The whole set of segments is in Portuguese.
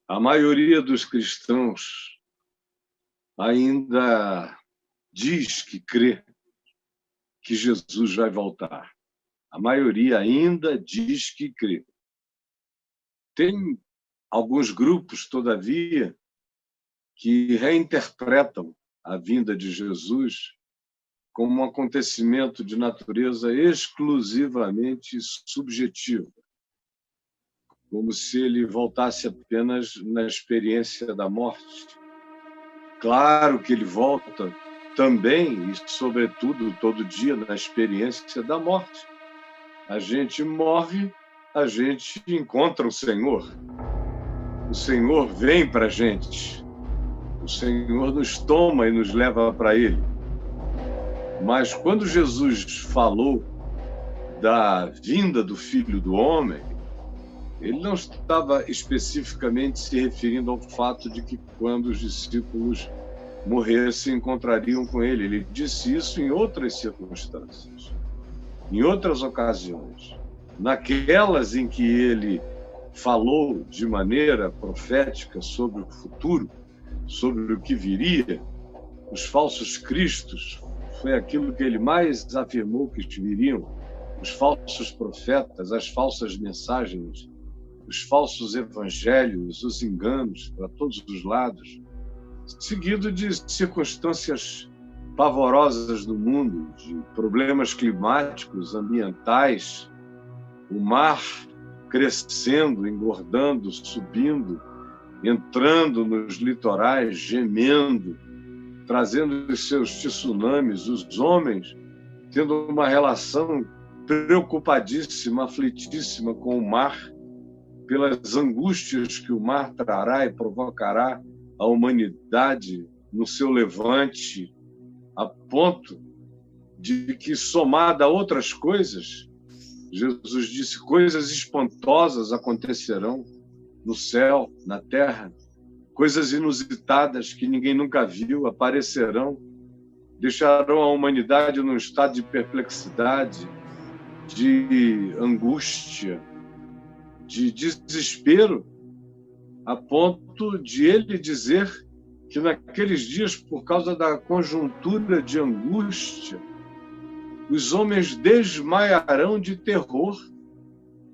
A maioria dos cristãos ainda diz que crê que Jesus vai voltar. A maioria ainda diz que crê. Tem alguns grupos, todavia, que reinterpretam a vinda de Jesus como um acontecimento de natureza exclusivamente subjetiva, como se ele voltasse apenas na experiência da morte. Claro que ele volta também e, sobretudo, todo dia na experiência da morte. A gente morre, a gente encontra o Senhor. O Senhor vem para a gente. O Senhor nos toma e nos leva para Ele. Mas quando Jesus falou da vinda do Filho do Homem, ele não estava especificamente se referindo ao fato de que quando os discípulos morressem, encontrariam com ele. Ele disse isso em outras circunstâncias, em outras ocasiões. Naquelas em que ele falou de maneira profética sobre o futuro, sobre o que viria, os falsos cristos, foi aquilo que ele mais afirmou que viriam, os falsos profetas, as falsas mensagens, os falsos evangelhos, os enganos para todos os lados, seguido de circunstâncias pavorosas do mundo, de problemas climáticos, ambientais, o mar crescendo, engordando, subindo, entrando nos litorais, gemendo, trazendo os seus tsunamis, os homens tendo uma relação preocupadíssima, aflitíssima com o mar, pelas angústias que o mar trará e provocará à humanidade no seu levante, a ponto de que, somada a outras coisas, Jesus disse, coisas espantosas acontecerão no céu, na terra, coisas inusitadas que ninguém nunca viu aparecerão, deixarão a humanidade num estado de perplexidade, de angústia, de desespero, a ponto de ele dizer que naqueles dias, por causa da conjuntura de angústia, os homens desmaiarão de terror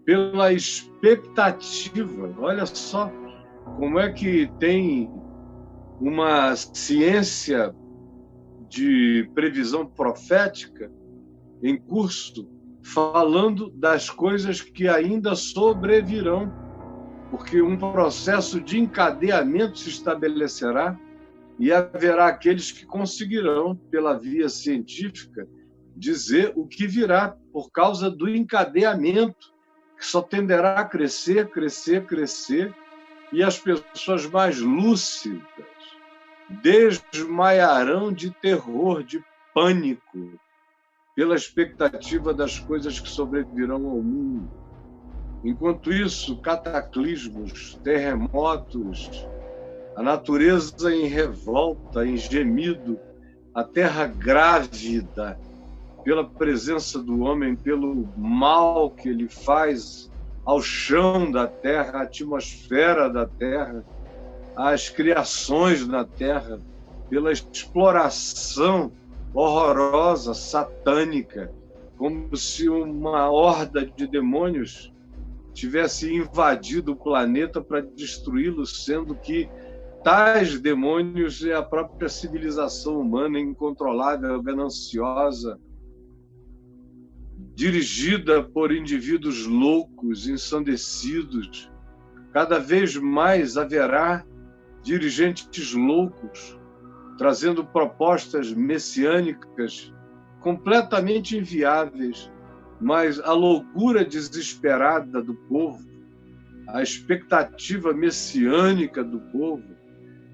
pela expectativa. Olha só como é que tem uma ciência de previsão profética em curso, falando das coisas que ainda sobrevirão, porque um processo de encadeamento se estabelecerá e haverá aqueles que conseguirão, pela via científica, dizer o que virá por causa do encadeamento, que só tenderá a crescer, crescer, crescer, e as pessoas mais lúcidas desmaiarão de terror, de pânico, pela expectativa das coisas que sobrevirão ao mundo. Enquanto isso, cataclismos, terremotos, a natureza em revolta, em gemido, a terra grávida pela presença do homem, pelo mal que ele faz ao chão da terra, à atmosfera da terra, às criações na terra, pela exploração horrorosa, satânica, como se uma horda de demônios tivesse invadido o planeta para destruí-lo, sendo que tais demônios é a própria civilização humana incontrolável, gananciosa, dirigida por indivíduos loucos, ensandecidos. Cada vez mais haverá dirigentes loucos, trazendo propostas messiânicas completamente inviáveis, mas a loucura desesperada do povo, a expectativa messiânica do povo,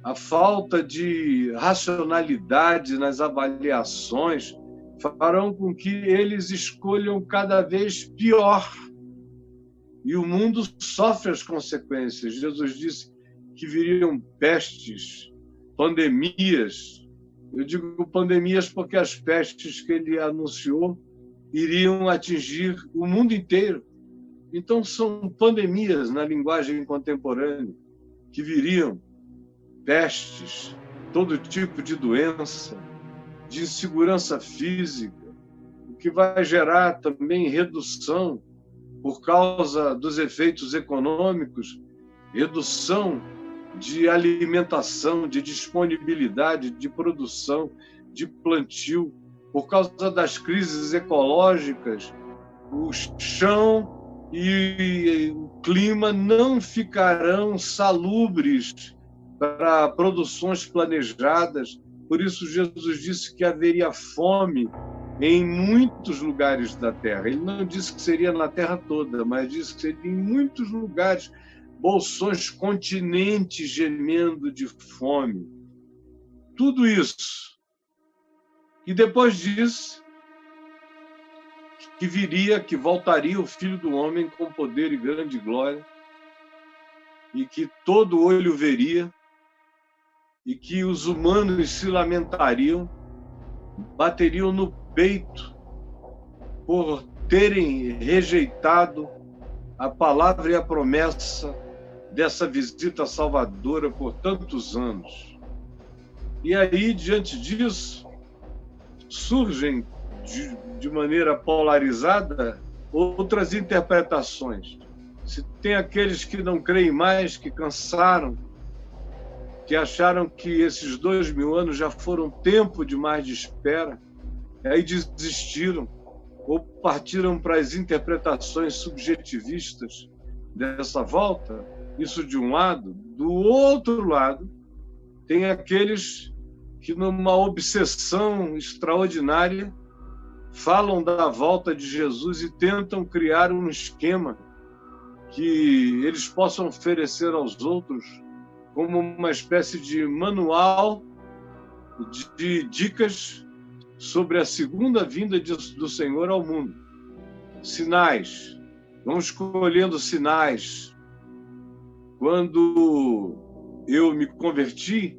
a falta de racionalidade nas avaliações farão com que eles escolham cada vez pior. E o mundo sofre as consequências. Jesus disse que viriam pestes, pandemias. Eu digo pandemias porque as pestes que ele anunciou iriam atingir o mundo inteiro. Então, são pandemias na linguagem contemporânea que viriam pestes, todo tipo de doença, de insegurança física, o que vai gerar também redução por causa dos efeitos econômicos, redução de alimentação, de disponibilidade, de produção, de plantio, por causa das crises ecológicas, o chão e o clima não ficarão salubres para produções planejadas. Por isso, Jesus disse que haveria fome em muitos lugares da terra. Ele não disse que seria na terra toda, mas disse que seria em muitos lugares, bolsões, continentes gemendo de fome. Tudo isso. E depois disso, que voltaria o Filho do Homem com poder e grande glória, e que todo olho veria, e que os humanos se lamentariam, bateriam no peito por terem rejeitado a palavra e a promessa dessa visita salvadora por tantos anos. E aí, diante disso, surgem de maneira polarizada outras interpretações. Se tem aqueles que não creem mais, que cansaram, que acharam que esses 2000 anos já foram tempo demais de espera, e aí desistiram ou partiram para as interpretações subjetivistas dessa volta, isso de um lado. Do outro lado, tem aqueles que, numa obsessão extraordinária, falam da volta de Jesus e tentam criar um esquema que eles possam oferecer aos outros como uma espécie de manual de dicas sobre a segunda vinda do Senhor ao mundo. Sinais. Vamos escolhendo sinais. Quando eu me converti,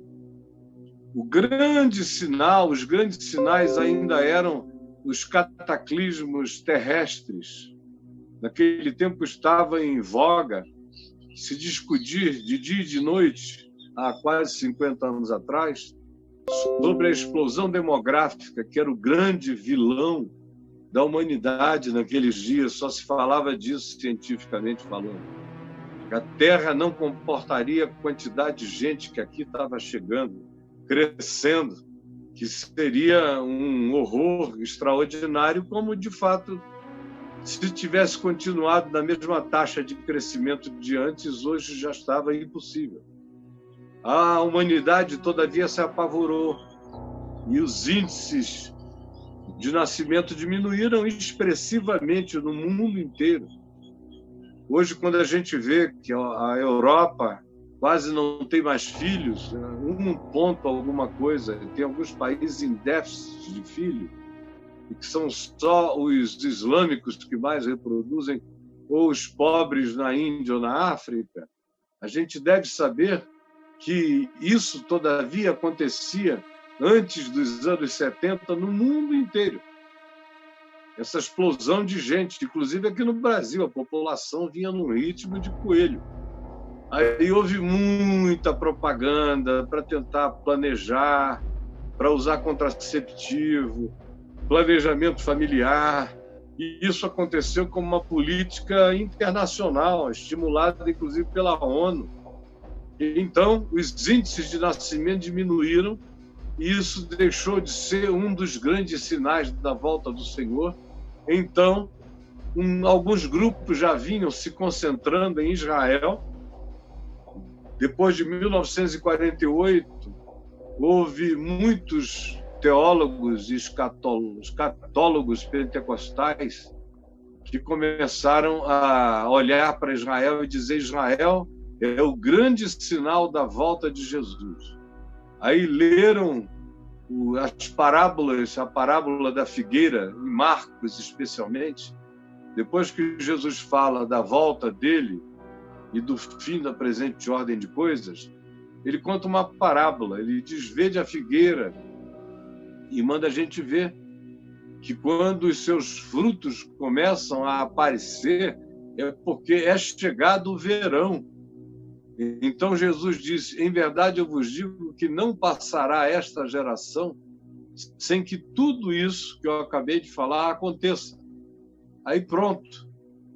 os grandes sinais ainda eram os cataclismos terrestres. Naquele tempo estava em voga se discutir de dia e de noite, há quase 50 anos atrás, sobre a explosão demográfica, que era o grande vilão da humanidade naqueles dias. Só se falava disso cientificamente falando. A Terra não comportaria a quantidade de gente que aqui estava chegando, crescendo, que seria um horror extraordinário, como de fato, se tivesse continuado na mesma taxa de crescimento de antes, hoje já estava impossível. A humanidade, todavia, se apavorou e os índices de nascimento diminuíram expressivamente no mundo inteiro. Hoje, quando a gente vê que a Europa quase não tem mais filhos, 1 ponto alguma coisa, tem alguns países em déficit de filhos, e que são só os islâmicos que mais reproduzem, ou os pobres na Índia ou na África, a gente deve saber que isso, todavia, acontecia antes dos anos 70 no mundo inteiro. Essa explosão de gente, inclusive aqui no Brasil, a população vinha num ritmo de coelho. Aí houve muita propaganda para tentar planejar, para usar contraceptivo, planejamento familiar, e isso aconteceu como uma política internacional, estimulada inclusive pela ONU. Então, os índices de nascimento diminuíram, e isso deixou de ser um dos grandes sinais da volta do Senhor. Então, alguns grupos já vinham se concentrando em Israel. Depois de 1948, houve muitos teólogos e escatólogos pentecostais que começaram a olhar para Israel e dizer: Israel é o grande sinal da volta de Jesus. Aí leram as parábolas, a parábola da figueira, em Marcos especialmente. Depois que Jesus fala da volta dele e do fim da presente ordem de coisas, ele conta uma parábola. Ele diz: vede a figueira, e manda a gente ver que quando os seus frutos começam a aparecer, é porque é chegado o verão. Então Jesus disse: em verdade eu vos digo que não passará esta geração sem que tudo isso que eu acabei de falar aconteça. Aí pronto.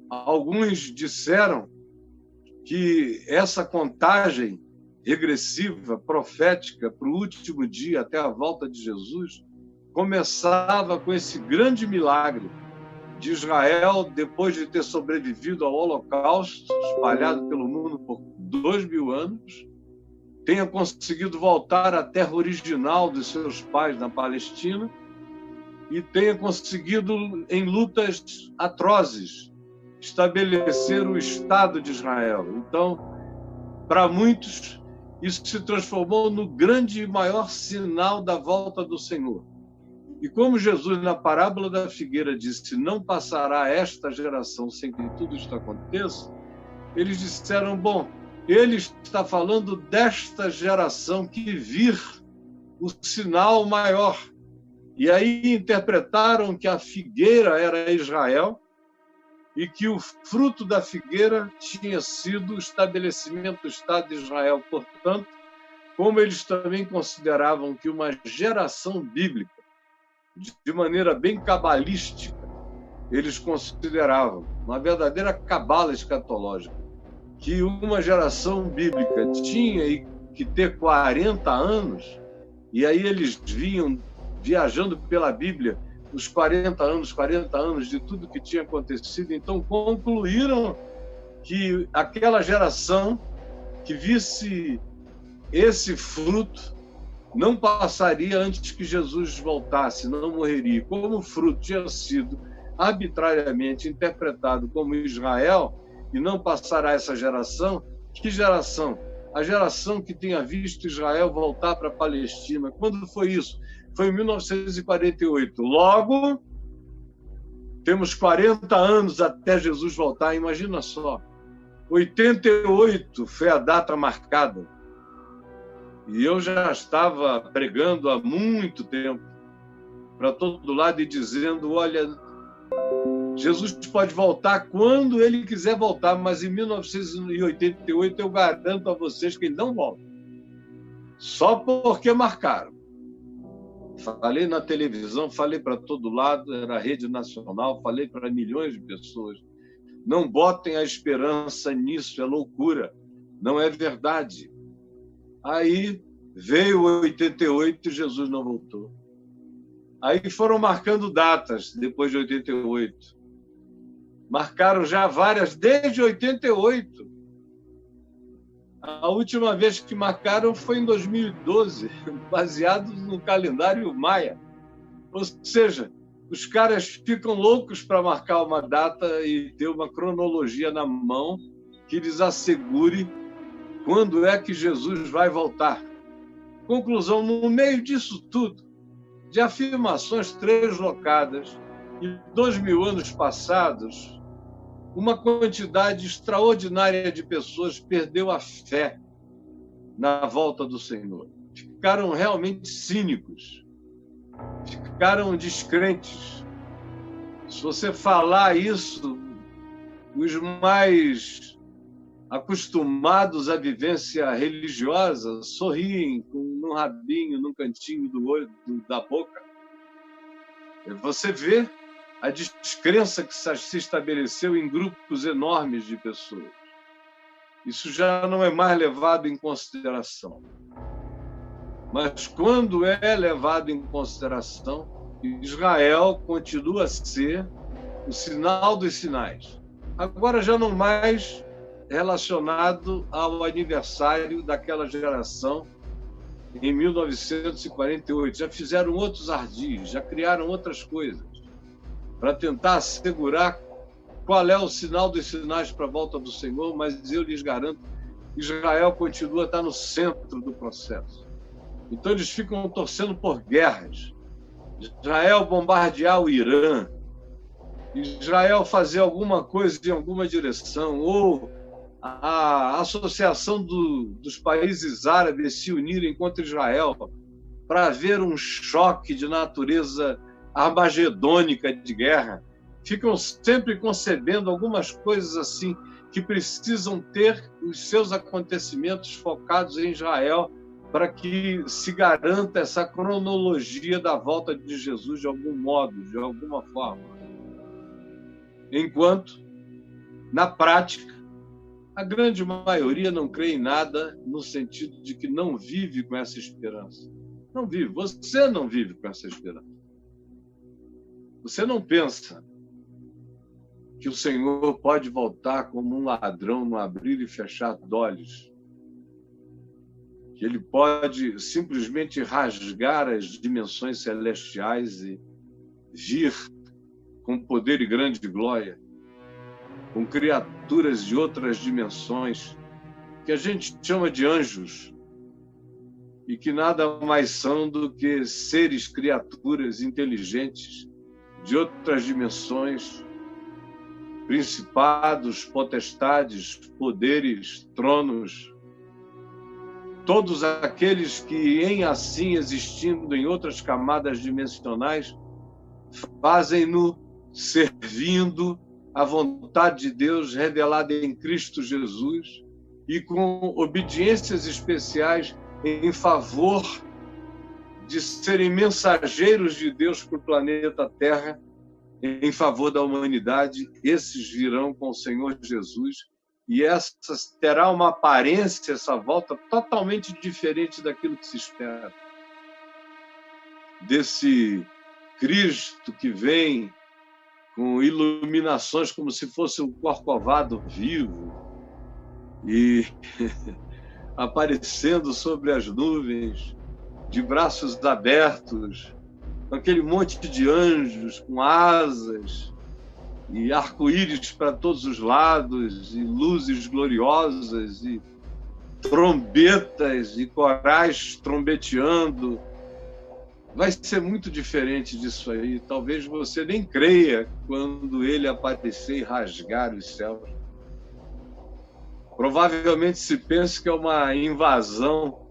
Alguns disseram que essa contagem regressiva, profética, para o último dia, até a volta de Jesus, começava com esse grande milagre de Israel, depois de ter sobrevivido ao Holocausto, espalhado pelo mundo por 2000 anos, tenha conseguido voltar à terra original dos seus pais na Palestina e tenha conseguido, em lutas atrozes, estabelecer o Estado de Israel. Então, para muitos, isso se transformou no grande e maior sinal da volta do Senhor. E como Jesus, na parábola da figueira, disse: não passará esta geração sem que tudo isto aconteça, eles disseram: bom, ele está falando desta geração que vir o sinal maior. E aí interpretaram que a figueira era Israel e que o fruto da figueira tinha sido o estabelecimento do Estado de Israel. Portanto, como eles também consideravam que uma geração bíblica, de maneira bem cabalística, eles consideravam uma verdadeira cabala escatológica, que uma geração bíblica tinha que ter 40 anos, e aí eles vinham viajando pela Bíblia os 40 anos de tudo que tinha acontecido. Então concluíram que aquela geração que visse esse fruto não passaria antes que Jesus voltasse, não morreria. Como o fruto tinha sido arbitrariamente interpretado como Israel e não passará essa geração, que geração? A geração que tenha visto Israel voltar para a Palestina. Quando foi isso? Foi em 1948. Logo, temos 40 anos até Jesus voltar. Imagina só, 88 foi a data marcada. E eu já estava pregando há muito tempo para todo lado e dizendo: olha, Jesus pode voltar quando ele quiser voltar, mas em 1988 eu garanto a vocês que ele não volta. Só porque marcaram. Falei na televisão, falei para todo lado, era a rede nacional, falei para milhões de pessoas. Não botem a esperança nisso, é loucura, não é verdade. Aí veio 88 e Jesus não voltou. Aí foram marcando datas depois de 88. Marcaram já várias desde 88. A última vez que marcaram foi em 2012, baseado no calendário maia. Ou seja, os caras ficam loucos para marcar uma data e ter uma cronologia na mão que lhes assegure quando é que Jesus vai voltar. Conclusão: no meio disso tudo, de afirmações translocadas, e 2000 anos passados, uma quantidade extraordinária de pessoas perdeu a fé na volta do Senhor. Ficaram realmente cínicos, ficaram descrentes. Se você falar isso, os mais acostumados à vivência religiosa sorriem num rabinho, num cantinho do olho, da boca. Você vê a descrença que se estabeleceu em grupos enormes de pessoas. Isso já não é mais levado em consideração. Mas quando é levado em consideração, Israel continua a ser o sinal dos sinais. Agora já não mais relacionado ao aniversário daquela geração em 1948. Já fizeram outros ardis, já criaram outras coisas para tentar assegurar qual é o sinal dos sinais para a volta do Senhor, mas eu lhes garanto, Israel continua a estar no centro do processo. Então eles ficam torcendo por guerras. Israel bombardear o Irã, Israel fazer alguma coisa em alguma direção, ou a associação dos países árabes se unirem contra Israel para haver um choque de natureza armagedônica de guerra. Ficam sempre concebendo algumas coisas assim que precisam ter os seus acontecimentos focados em Israel para que se garanta essa cronologia da volta de Jesus de algum modo, de alguma forma. Enquanto, na prática, a grande maioria não crê em nada no sentido de que não vive com essa esperança. Não vive. Você não vive com essa esperança. Você não pensa que o Senhor pode voltar como um ladrão no abrir e fechar de olhos. Que Ele pode simplesmente rasgar as dimensões celestiais e vir com poder e grande glória, com criaturas de outras dimensões, que a gente chama de anjos, e que nada mais são do que seres, criaturas inteligentes de outras dimensões, principados, potestades, poderes, tronos, todos aqueles que, em assim existindo em outras camadas dimensionais, fazem-no servindo a vontade de Deus revelada em Cristo Jesus e com obediências especiais em favor de serem mensageiros de Deus para o planeta Terra, em favor da humanidade. Esses virão com o Senhor Jesus e essa terá uma aparência, essa volta, totalmente diferente daquilo que se espera. Desse Cristo que vem com iluminações como se fosse um corcovado vivo e aparecendo sobre as nuvens, de braços abertos, com aquele monte de anjos com asas e arco-íris para todos os lados e luzes gloriosas e trombetas e corais trombeteando. Vai ser muito diferente disso aí. Talvez você nem creia quando ele aparecer e rasgar os céus. Provavelmente se pensa que é uma invasão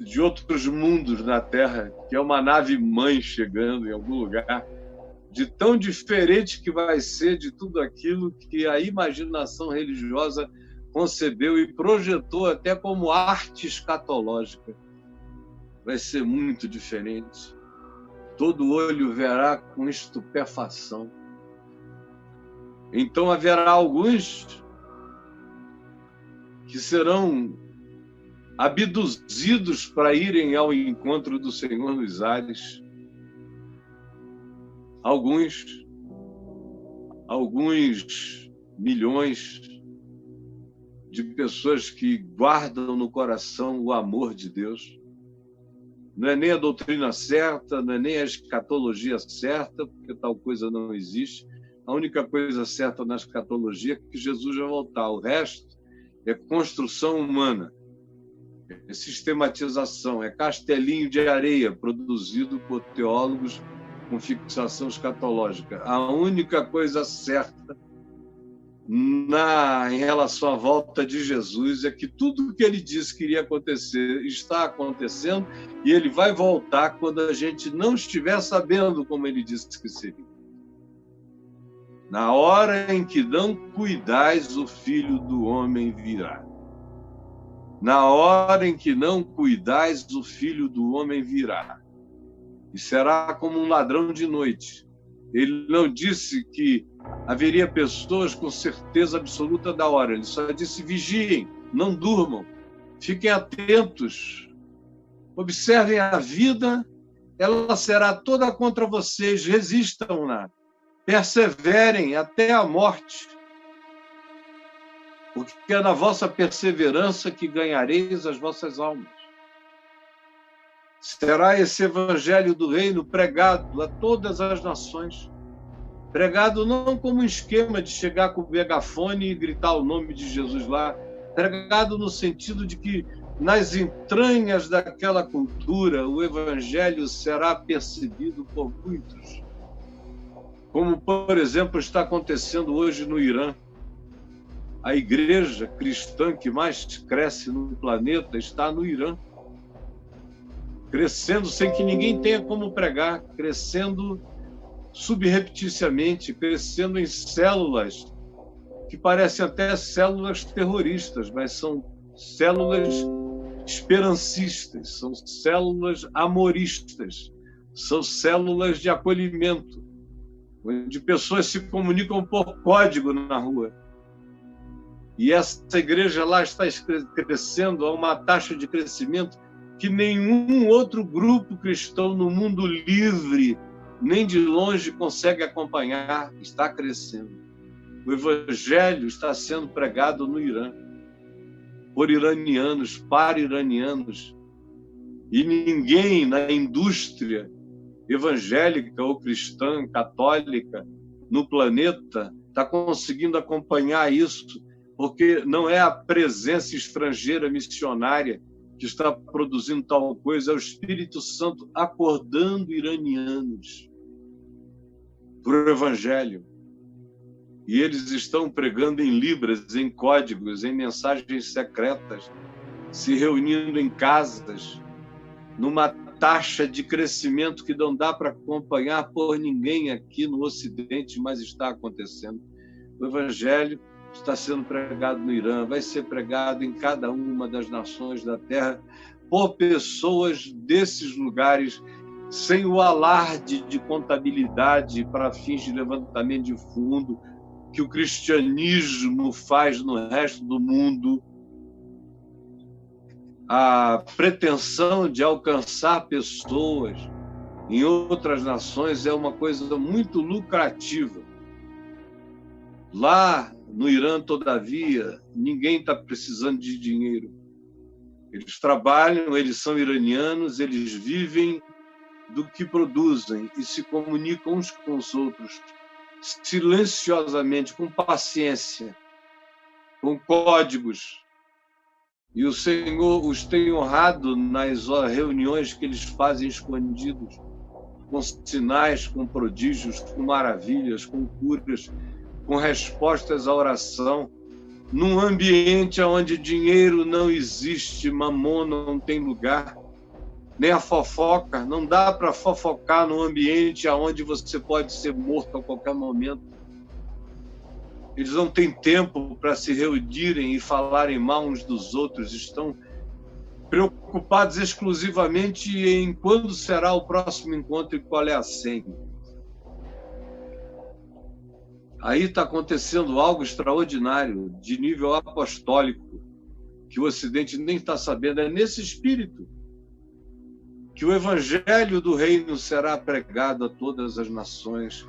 de outros mundos na Terra, que é uma nave-mãe chegando em algum lugar, de tão diferente que vai ser de tudo aquilo que a imaginação religiosa concebeu e projetou até como arte escatológica. Vai ser muito diferente. Todo olho verá com estupefação. Então haverá alguns que serão abduzidos para irem ao encontro do Senhor nos ares. Alguns milhões de pessoas que guardam no coração o amor de Deus. Não é nem a doutrina certa, não é nem a escatologia certa, porque tal coisa não existe. A única coisa certa na escatologia é que Jesus vai voltar. O resto é construção humana, é sistematização, é castelinho de areia produzido por teólogos com fixação escatológica. A única coisa certa em relação à volta de Jesus é que tudo que ele disse que iria acontecer está acontecendo e ele vai voltar quando a gente não estiver sabendo como ele disse que seria. Na hora em que não cuidais, o Filho do Homem virá. Na hora em que não cuidais, o Filho do Homem virá. E será como um ladrão de noite. Ele não disse que haveria pessoas com certeza absoluta da hora. Ele só disse: vigiem, não durmam, fiquem atentos, observem a vida, ela será toda contra vocês, resistam-na, perseverem até a morte, porque é na vossa perseverança que ganhareis as vossas almas. Será esse evangelho do reino pregado a todas as nações, pregado não como um esquema de chegar com o megafone e gritar o nome de Jesus lá, pregado no sentido de que nas entranhas daquela cultura o evangelho será percebido por muitos. Como, por exemplo, está acontecendo hoje no Irã. A igreja cristã que mais cresce no planeta está no Irã. Crescendo sem que ninguém tenha como pregar, crescendo subrepticiamente, crescendo em células que que parecem até células terroristas, mas são células esperancistas, são células amoristas, são células de acolhimento, onde pessoas se comunicam por código na rua. E essa igreja lá está crescendo a uma taxa de crescimento que nenhum outro grupo cristão no mundo livre, nem de longe, consegue acompanhar. Está crescendo. O evangelho está sendo pregado no Irã, por iranianos, para iranianos. E ninguém na indústria evangélica ou cristã, católica, no planeta, está conseguindo acompanhar isso, porque não é a presença estrangeira missionária que está produzindo tal coisa, é o Espírito Santo acordando iranianos para o Evangelho. E eles estão pregando em libras, em códigos, em mensagens secretas, se reunindo em casas, numa taxa de crescimento que não dá para acompanhar por ninguém aqui no Ocidente, mas está acontecendo. O Evangelho está sendo pregado no Irã, vai ser pregado em cada uma das nações da Terra por pessoas desses lugares, sem o alarde de contabilidade para fins de levantamento de fundo que o cristianismo faz no resto do mundo. A pretensão de alcançar pessoas em outras nações é uma coisa muito lucrativa. Lá no Irã, todavia, ninguém está precisando de dinheiro. Eles trabalham, eles são iranianos, eles vivem do que produzem e se comunicam uns com os outros, silenciosamente, com paciência, com códigos. E o Senhor os tem honrado nas reuniões que eles fazem escondidos, com sinais, com prodígios, com maravilhas, com curas, com respostas à oração, num ambiente onde dinheiro não existe, mamona não tem lugar, nem a fofoca. Não dá para fofocar num ambiente onde você pode ser morto a qualquer momento. Eles não têm tempo para se reunirem e falarem mal uns dos outros, estão preocupados exclusivamente em quando será o próximo encontro e qual é a senha. Aí está acontecendo algo extraordinário, de nível apostólico, que o Ocidente nem está sabendo. É nesse espírito que o evangelho do reino será pregado a todas as nações.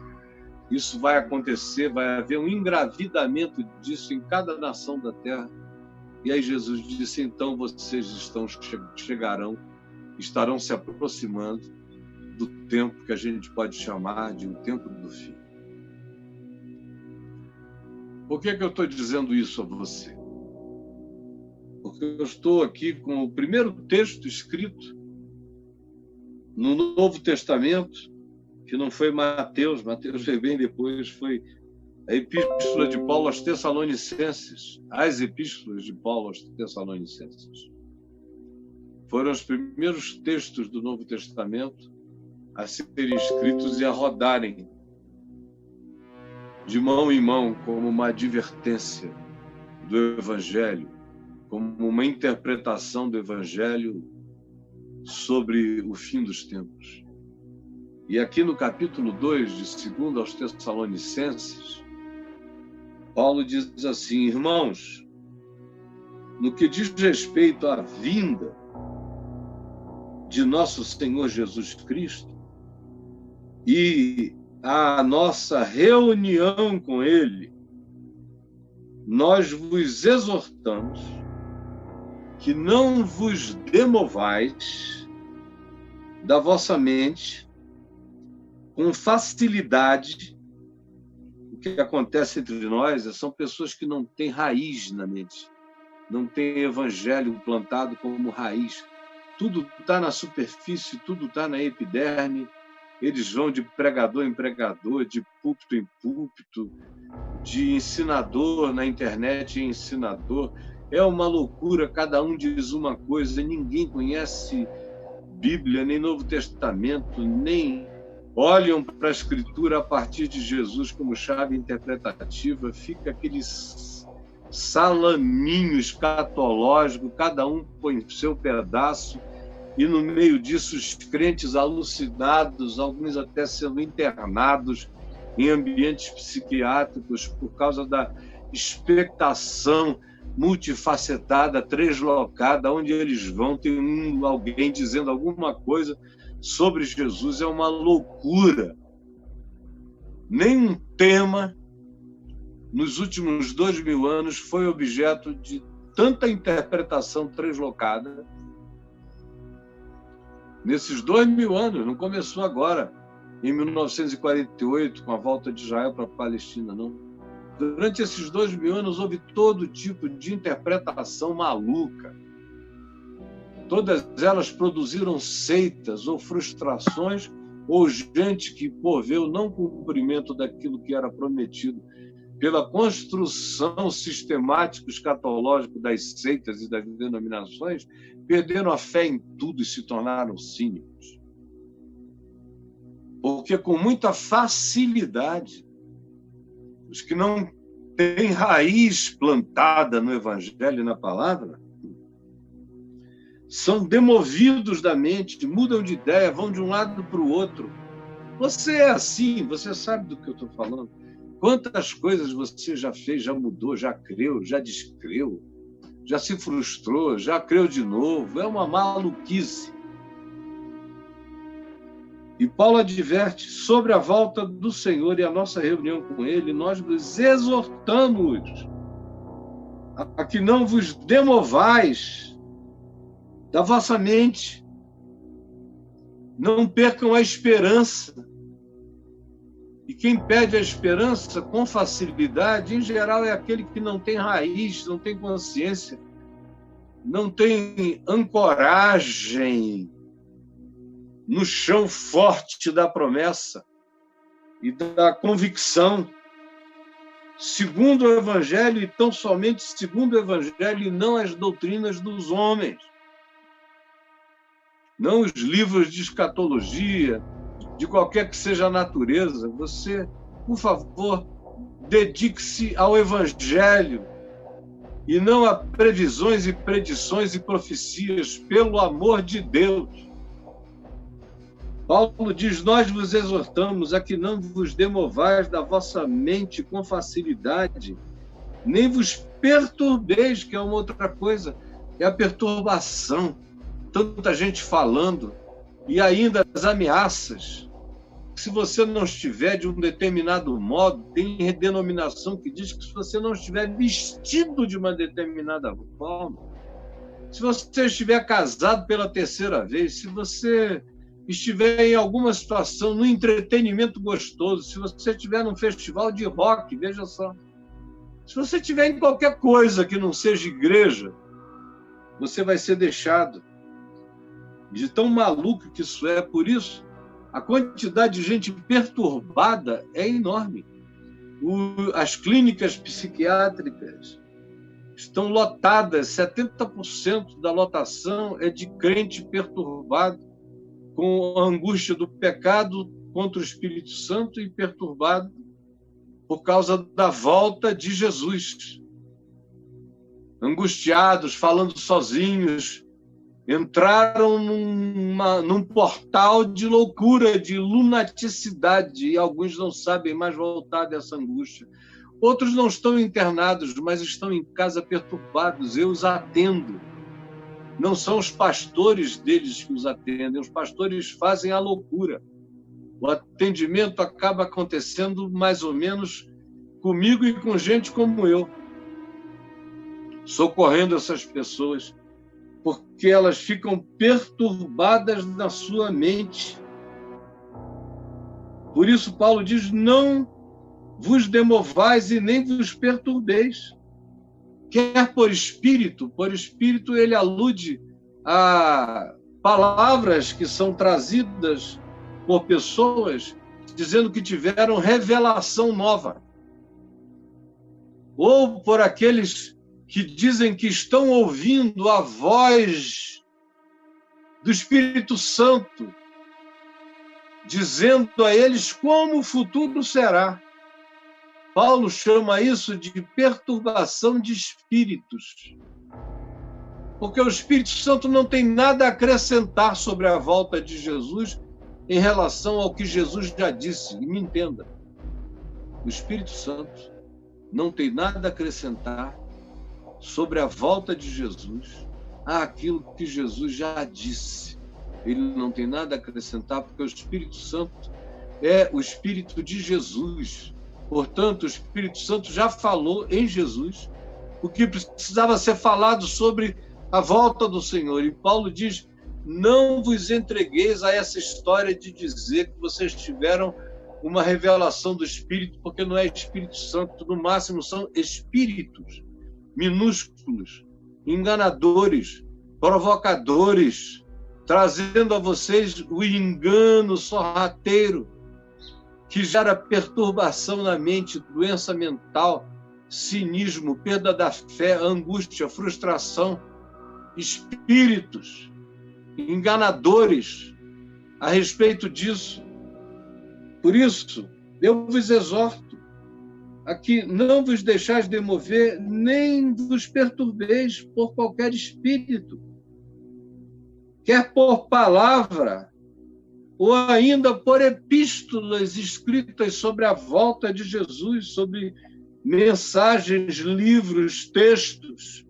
Isso vai acontecer, vai haver um engravidamento disso em cada nação da terra. E aí Jesus disse, então vocês chegarão, estarão se aproximando do tempo que a gente pode chamar de um tempo do fim. Por que eu estou dizendo isso a você? Porque eu estou aqui com o primeiro texto escrito no Novo Testamento, que não foi Mateus veio bem depois, foi a Epístola de Paulo aos Tessalonicenses, as Epístolas de Paulo aos Tessalonicenses. Foram os primeiros textos do Novo Testamento a serem escritos e a rodarem de mão em mão como uma advertência do Evangelho, como uma interpretação do Evangelho sobre o fim dos tempos. E aqui no capítulo 2, de 2 aos Tessalonicenses, Paulo diz assim, irmãos, no que diz respeito à vinda de nosso Senhor Jesus Cristo e à nossa reunião com Ele, nós vos exortamos que não vos demovais da vossa mente com facilidade. O que acontece entre nós são pessoas que não têm raiz na mente, não têm evangelho plantado como raiz. Tudo está na superfície, tudo está na epiderme. Eles vão de pregador em pregador, de púlpito em púlpito, de ensinador na internet em ensinador. É uma loucura, cada um diz uma coisa, ninguém conhece Bíblia, nem Novo Testamento, nem olham para a Escritura a partir de Jesus como chave interpretativa, fica aquele salaminho escatológico, cada um põe o seu pedaço, e no meio disso os crentes alucinados, alguns até sendo internados em ambientes psiquiátricos por causa da expectação multifacetada, translocada, onde eles vão, tem alguém dizendo alguma coisa sobre Jesus, é uma loucura. Nenhum tema nos últimos 2000 anos foi objeto de tanta interpretação translocada. Nesses 2000 anos, não começou agora, em 1948, com a volta de Israel para a Palestina, não. Durante esses 2000 anos, houve todo tipo de interpretação maluca. Todas elas produziram seitas ou frustrações, ou gente que, por ver o não cumprimento daquilo que era prometido, pela construção sistemática escatológica das seitas e das denominações, perderam a fé em tudo e se tornaram cínicos. Porque com muita facilidade, os que não têm raiz plantada no Evangelho e na palavra, são demovidos da mente, mudam de ideia, vão de um lado para o outro. Você é assim, você sabe do que eu estou falando. Quantas coisas você já fez, já mudou, já creu, já descreu, já se frustrou, já creu de novo. É uma maluquice. E Paulo adverte sobre a volta do Senhor e a nossa reunião com Ele, nós vos exortamos a que não vos demovais da vossa mente, não percam a esperança. E quem perde a esperança com facilidade, em geral, é aquele que não tem raiz, não tem consciência, não tem ancoragem no chão forte da promessa e da convicção, segundo o Evangelho, e tão somente segundo o Evangelho, e não as doutrinas dos homens. Não os livros de escatologia, de qualquer que seja a natureza. Você, por favor, dedique-se ao Evangelho e não a previsões e predições e profecias, pelo amor de Deus. Paulo diz, nós vos exortamos a que não vos demovais da vossa mente com facilidade, nem vos perturbeis, que é uma outra coisa, é a perturbação. Tanta gente falando, e ainda as ameaças. Se você não estiver de um determinado modo, tem denominação que diz que se você não estiver vestido de uma determinada forma, se você estiver casado pela terceira vez, se você estiver em alguma situação, no entretenimento gostoso, se você estiver num festival de rock, veja só, se você estiver em qualquer coisa que não seja igreja, você vai ser deixado. De tão maluco que isso é, por isso, a quantidade de gente perturbada é enorme. As clínicas psiquiátricas estão lotadas, 70% da lotação é de crente perturbado, com a angústia do pecado contra o Espírito Santo e perturbado por causa da volta de Jesus. Angustiados, falando sozinhos, entraram num portal de loucura, de lunaticidade, e alguns não sabem mais voltar dessa angústia. Outros não estão internados, mas estão em casa perturbados. Eu os atendo. Não são os pastores deles que os atendem, os pastores fazem a loucura. O atendimento acaba acontecendo mais ou menos comigo e com gente como eu, socorrendo essas pessoas, porque elas ficam perturbadas na sua mente. Por isso, Paulo diz, não vos demovais e nem vos perturbeis. Quer por espírito ele alude a palavras que são trazidas por pessoas dizendo que tiveram revelação nova. Ou por aqueles que dizem que estão ouvindo a voz do Espírito Santo dizendo a eles como o futuro será. Paulo chama isso de perturbação de espíritos. Porque o Espírito Santo não tem nada a acrescentar sobre a volta de Jesus em relação ao que Jesus já disse. E me entenda, o Espírito Santo não tem nada a acrescentar sobre a volta de Jesus àquilo que Jesus já disse. Ele não tem nada a acrescentar porque o Espírito Santo é o Espírito de Jesus. Portanto, o Espírito Santo já falou em Jesus o que precisava ser falado sobre a volta do Senhor. E Paulo diz: não vos entregueis a essa história de dizer que vocês tiveram uma revelação do Espírito, porque não é Espírito Santo, no máximo são espíritos minúsculos, enganadores, provocadores, trazendo a vocês o engano sorrateiro que gera perturbação na mente, doença mental, cinismo, perda da fé, angústia, frustração, espíritos enganadores a respeito disso. Por isso, eu vos exorto a que não vos deixais demover, nem vos perturbeis por qualquer espírito, quer por palavra, ou ainda por epístolas escritas sobre a volta de Jesus, sobre mensagens, livros, textos,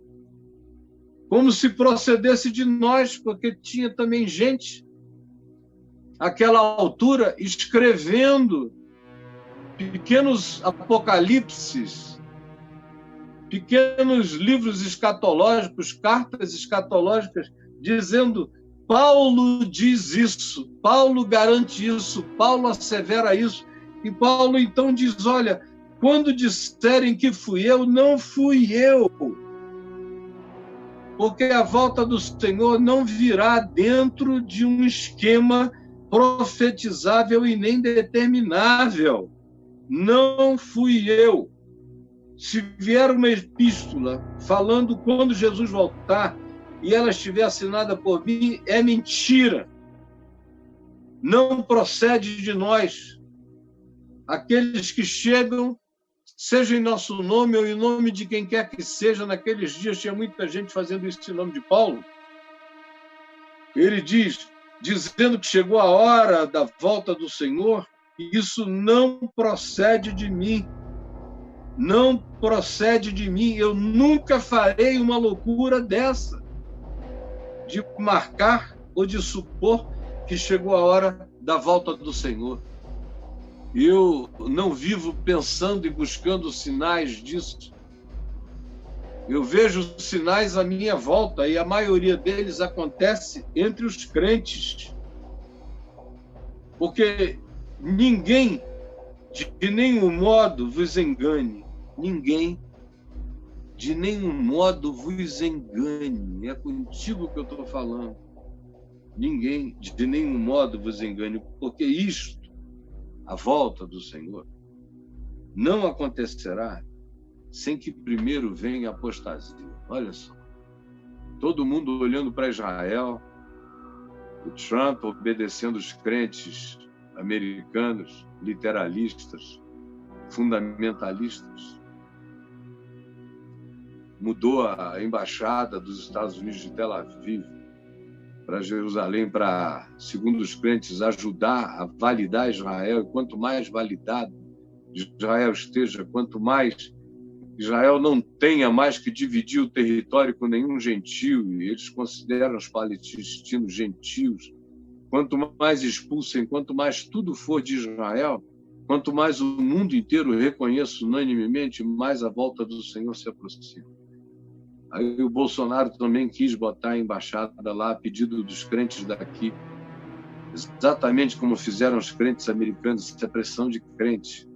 como se procedesse de nós, porque tinha também gente, àquela altura, escrevendo pequenos apocalipses, pequenos livros escatológicos, cartas escatológicas, dizendo: Paulo diz isso, Paulo garante isso, Paulo assevera isso. E Paulo então diz: olha, quando disserem que fui eu, não fui eu. Porque a volta do Senhor não virá dentro de um esquema profetizável e nem determinável. Não fui eu. Se vier uma epístola falando quando Jesus voltar e ela estiver assinada por mim, é mentira. Não procede de nós. Aqueles que chegam, seja em nosso nome ou em nome de quem quer que seja, naqueles dias tinha muita gente fazendo isso em nome de Paulo. Ele diz, dizendo que chegou a hora da volta do Senhor, isso não procede de mim. Não procede de mim. Eu nunca farei uma loucura dessa, de marcar ou de supor que chegou a hora da volta do Senhor. Eu não vivo pensando e buscando sinais disso. Eu vejo sinais à minha volta e a maioria deles acontece entre os crentes. Porque ninguém, de nenhum modo, vos engane. Ninguém, de nenhum modo, vos engane. É contigo que eu estou falando. Ninguém, de nenhum modo, vos engane. Porque isto, a volta do Senhor, não acontecerá sem que primeiro venha a apostasia. Olha só, todo mundo olhando para Israel, o Trump obedecendo os crentes americanos, literalistas, fundamentalistas, mudou a embaixada dos Estados Unidos de Tel Aviv para Jerusalém, para, segundo os crentes, ajudar a validar Israel. E quanto mais validado Israel esteja, quanto mais Israel não tenha mais que dividir o território com nenhum gentio, e eles consideram os palestinos gentios, quanto mais expulsem, quanto mais tudo for de Israel, quanto mais o mundo inteiro reconheça unanimemente, mais a volta do Senhor se aproxima. Aí o Bolsonaro também quis botar a embaixada lá a pedido dos crentes daqui, exatamente como fizeram os crentes americanos, essa pressão de crentes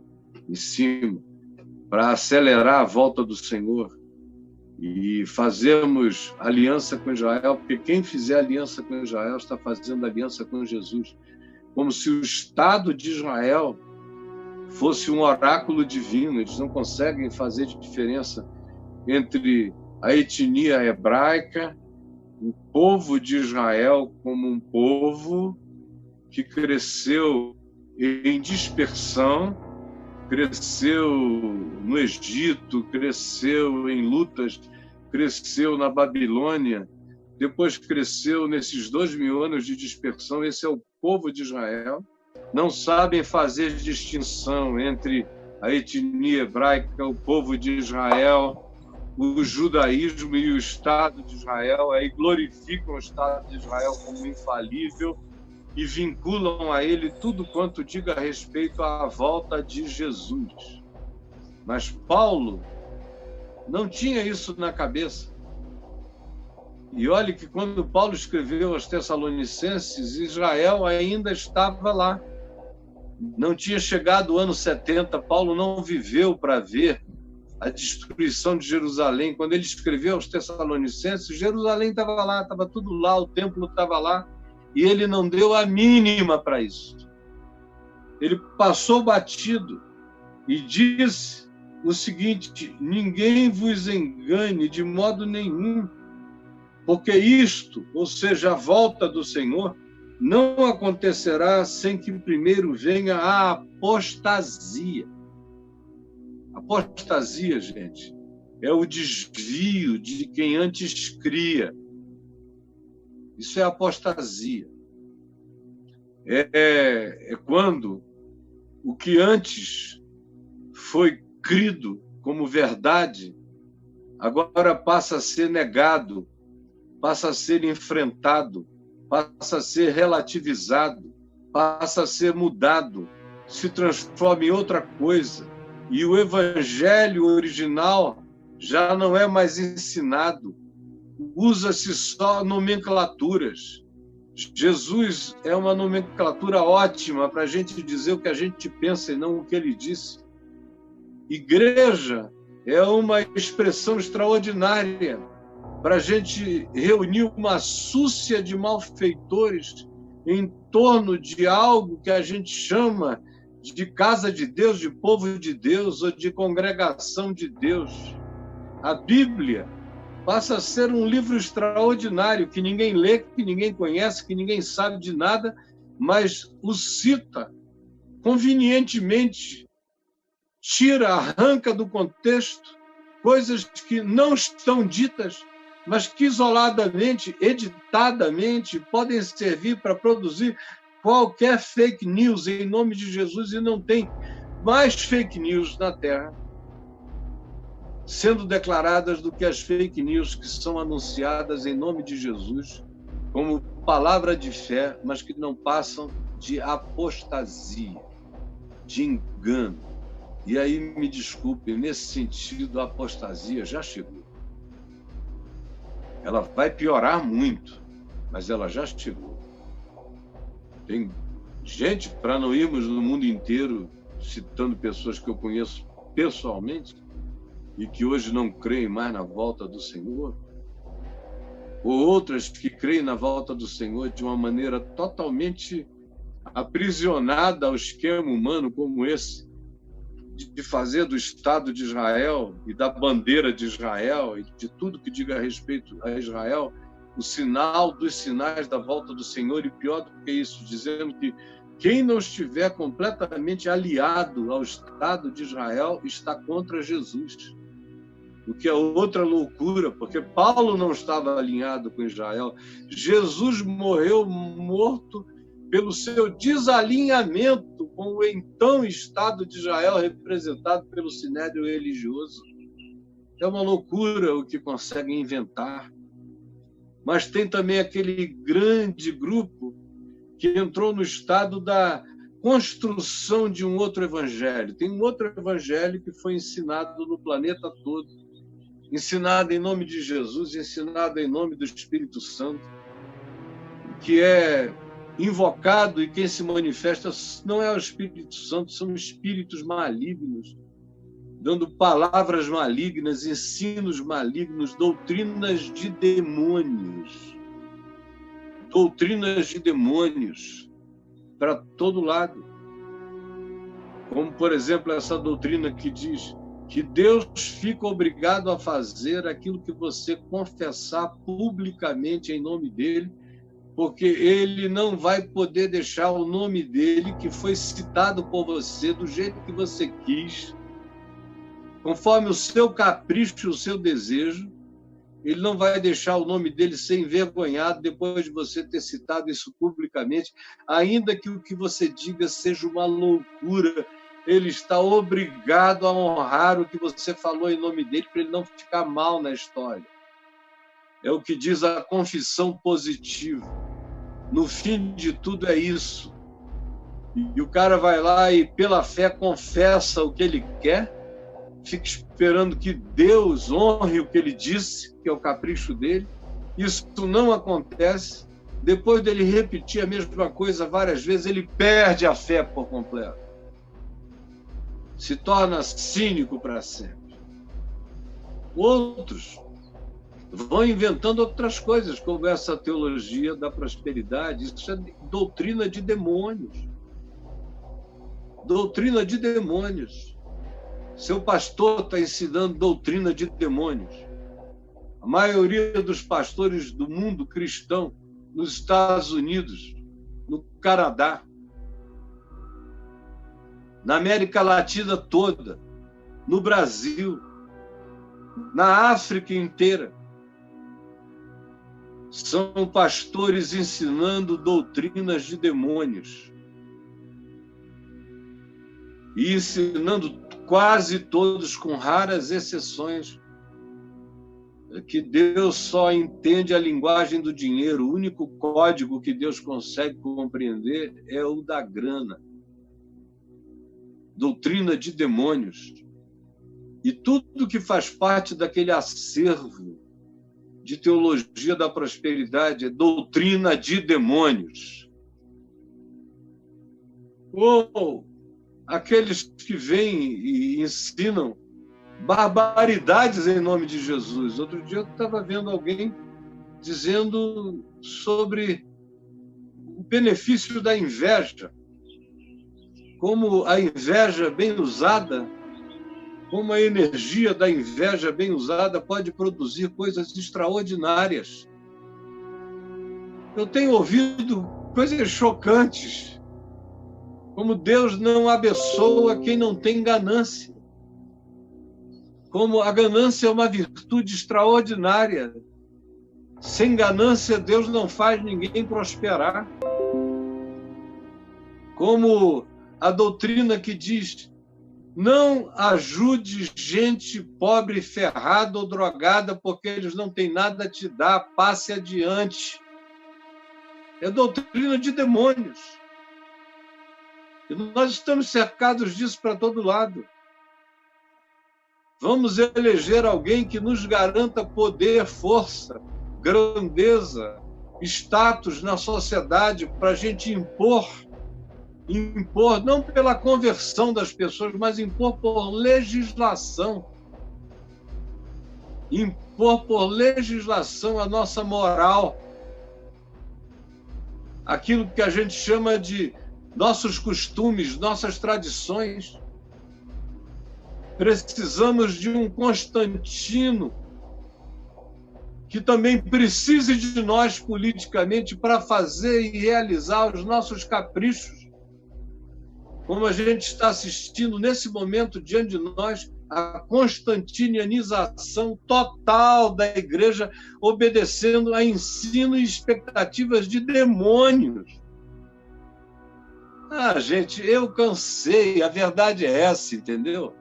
em cima, para acelerar a volta do Senhor e fazermos aliança com Israel, porque quem fizer aliança com Israel está fazendo aliança com Jesus, como se o Estado de Israel fosse um oráculo divino. Eles não conseguem fazer diferença entre a etnia hebraica, o povo de Israel como um povo, que cresceu em dispersão, cresceu no Egito, cresceu em lutas, cresceu na Babilônia, depois cresceu nesses 2000 anos de dispersão. Esse é o povo de Israel. Não sabem fazer distinção entre a etnia hebraica, o povo de Israel, o judaísmo e o Estado de Israel. Aí glorificam o Estado de Israel como infalível e vinculam a ele tudo quanto diga respeito à volta de Jesus. Mas Paulo não tinha isso na cabeça. E olhe que quando Paulo escreveu aos Tessalonicenses, Israel ainda estava lá. Não tinha chegado o ano 70, Paulo não viveu para ver a destruição de Jerusalém. Quando ele escreveu aos Tessalonicenses, Jerusalém estava lá, estava tudo lá, o templo estava lá, e ele não deu a mínima para isso. Ele passou batido e disse o seguinte: ninguém vos engane de modo nenhum, porque isto, ou seja, a volta do Senhor, não acontecerá sem que primeiro venha a apostasia. Apostasia, gente, é o desvio de quem antes cria. Isso é apostasia. É quando o que antes foi crido como verdade agora passa a ser negado, passa a ser enfrentado, passa a ser relativizado, passa a ser mudado, se transforma em outra coisa. E o evangelho original já não é mais ensinado, usa-se só nomenclaturas. Jesus é uma nomenclatura ótima para a gente dizer o que a gente pensa e não o que ele disse. Igreja é uma expressão extraordinária para a gente reunir uma súcia de malfeitores em torno de algo que a gente chama de casa de Deus, de povo de Deus ou de congregação de Deus. A Bíblia passa a ser um livro extraordinário que ninguém lê, que ninguém conhece, que ninguém sabe de nada, mas o cita convenientemente, tira, arranca do contexto coisas que não estão ditas, mas que isoladamente, editadamente, podem servir para produzir qualquer fake news em nome de Jesus, e não tem mais fake news na Terra sendo declaradas do que as fake news que são anunciadas em nome de Jesus como palavra de fé, mas que não passam de apostasia, de engano. E aí, me desculpe, nesse sentido, a apostasia já chegou. Ela vai piorar muito, mas ela já chegou. Tem gente, para não irmos no mundo inteiro, citando pessoas que eu conheço pessoalmente e que hoje não creem mais na volta do Senhor, ou outras que creem na volta do Senhor de uma maneira totalmente aprisionada ao esquema humano como esse, de fazer do Estado de Israel e da bandeira de Israel e de tudo que diga a respeito a Israel o sinal dos sinais da volta do Senhor, e pior do que isso, dizendo que quem não estiver completamente aliado ao Estado de Israel está contra Jesus. O que é outra loucura, porque Paulo não estava alinhado com Israel. Jesus morreu morto pelo seu desalinhamento com o então Estado de Israel, representado pelo sinédrio religioso. É uma loucura o que conseguem inventar. Mas tem também aquele grande grupo que entrou no estado da construção de um outro evangelho. Tem um outro evangelho que foi ensinado no planeta todo, ensinado em nome de Jesus, ensinado em nome do Espírito Santo, que é invocado, e quem se manifesta não é o Espírito Santo, são espíritos malignos, dando palavras malignas, ensinos malignos, doutrinas de demônios. Doutrinas de demônios para todo lado. Como, por exemplo, essa doutrina que diz que Deus fica obrigado a fazer aquilo que você confessar publicamente em nome dele, porque ele não vai poder deixar o nome dele, que foi citado por você do jeito que você quis, conforme o seu capricho, o seu desejo. Ele não vai deixar o nome dele ser envergonhado depois de você ter citado isso publicamente, ainda que o que você diga seja uma loucura. Ele está obrigado a honrar o que você falou em nome dele, para ele não ficar mal na história. É o que diz a confissão positiva. No fim de tudo é isso. E o cara vai lá e, pela fé, confessa o que ele quer, fica esperando que Deus honre o que ele disse, que é o capricho dele. Isso não acontece. Depois dele repetir a mesma coisa várias vezes, ele perde a fé por completo. Se torna cínico para sempre. Outros vão inventando outras coisas, como essa teologia da prosperidade. Isso é doutrina de demônios. Doutrina de demônios. Seu pastor está ensinando doutrina de demônios. A maioria dos pastores do mundo cristão, nos Estados Unidos, no Canadá, na América Latina toda, no Brasil, na África inteira, são pastores ensinando doutrinas de demônios e ensinando quase todos, com raras exceções, que Deus só entende a linguagem do dinheiro. O único código que Deus consegue compreender é o da grana. Doutrina de demônios. E tudo que faz parte daquele acervo de teologia da prosperidade é doutrina de demônios. Ou aqueles que vêm e ensinam barbaridades em nome de Jesus. Outro dia eu estava vendo alguém dizendo sobre o benefício da inveja, como a inveja bem usada, como a energia da inveja bem usada pode produzir coisas extraordinárias. Eu tenho ouvido coisas chocantes, como Deus não abençoa quem não tem ganância, como a ganância é uma virtude extraordinária. Sem ganância, Deus não faz ninguém prosperar. Como a doutrina que diz: não ajude gente pobre, ferrada ou drogada, porque eles não têm nada a te dar, passe adiante. É doutrina de demônios. E nós estamos cercados disso para todo lado. Vamos eleger alguém que nos garanta poder, força, grandeza, status na sociedade para a gente impor, não pela conversão das pessoas, mas impor por legislação. Impor por legislação a nossa moral. Aquilo que a gente chama de nossos costumes, nossas tradições. Precisamos de um Constantino que também precise de nós politicamente para fazer e realizar os nossos caprichos. Como a gente está assistindo nesse momento diante de nós, a constantinianização total da igreja, obedecendo a ensino e expectativas de demônios. Gente, eu cansei, a verdade é essa, entendeu?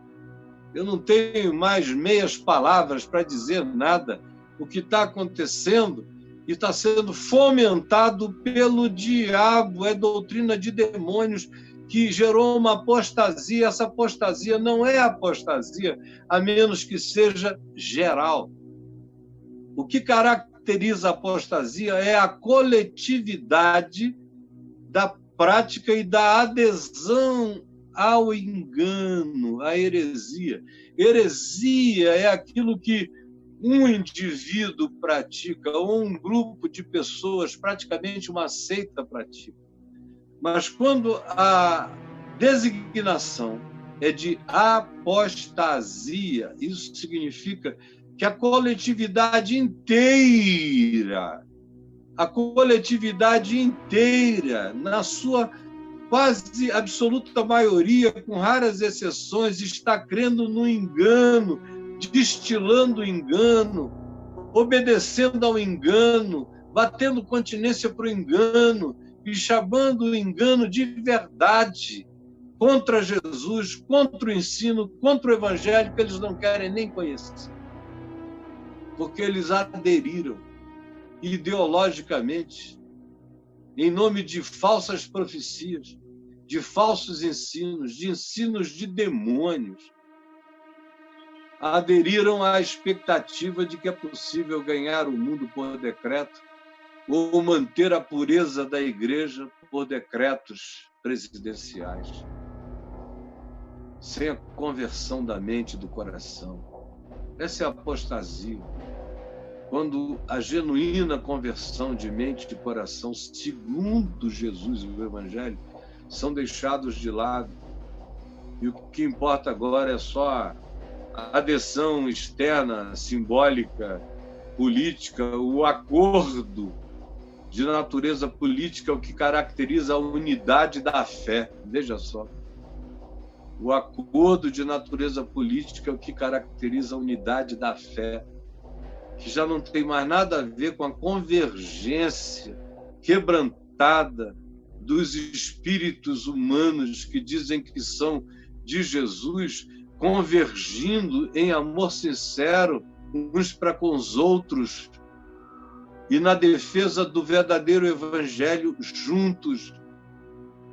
Eu não tenho mais meias palavras para dizer nada. O que está acontecendo e está sendo fomentado pelo diabo, é doutrina de demônios que gerou uma apostasia. Essa apostasia não é apostasia, a menos que seja geral. O que caracteriza a apostasia é a coletividade da prática e da adesão ao engano, à heresia. Heresia é aquilo que um indivíduo pratica, ou um grupo de pessoas, praticamente uma seita, pratica. Mas quando a designação é de apostasia, isso significa que a coletividade inteira a coletividade inteira, na sua quase absoluta maioria, com raras exceções, está crendo no engano, destilando o engano, obedecendo ao engano, batendo continência para o engano e chamando o engano de verdade contra Jesus, contra o ensino, contra o evangelho, que eles não querem nem conhecer. Porque eles aderiram ideologicamente, em nome de falsas profecias, de falsos ensinos, de ensinos de demônios, aderiram à expectativa de que é possível ganhar o mundo por decreto ou manter a pureza da igreja por decretos presidenciais, sem a conversão da mente e do coração. Essa é a apostasia. Quando a genuína conversão de mente e de coração, segundo Jesus e o Evangelho, são deixados de lado. E o que importa agora é só a adesão externa, simbólica, política, o acordo de natureza política, o que caracteriza a unidade da fé. Veja só. O acordo de natureza política é o que caracteriza a unidade da fé, que já não tem mais nada a ver com a convergência quebrantada dos espíritos humanos que dizem que são de Jesus, convergindo em amor sincero uns para com os outros e na defesa do verdadeiro evangelho juntos.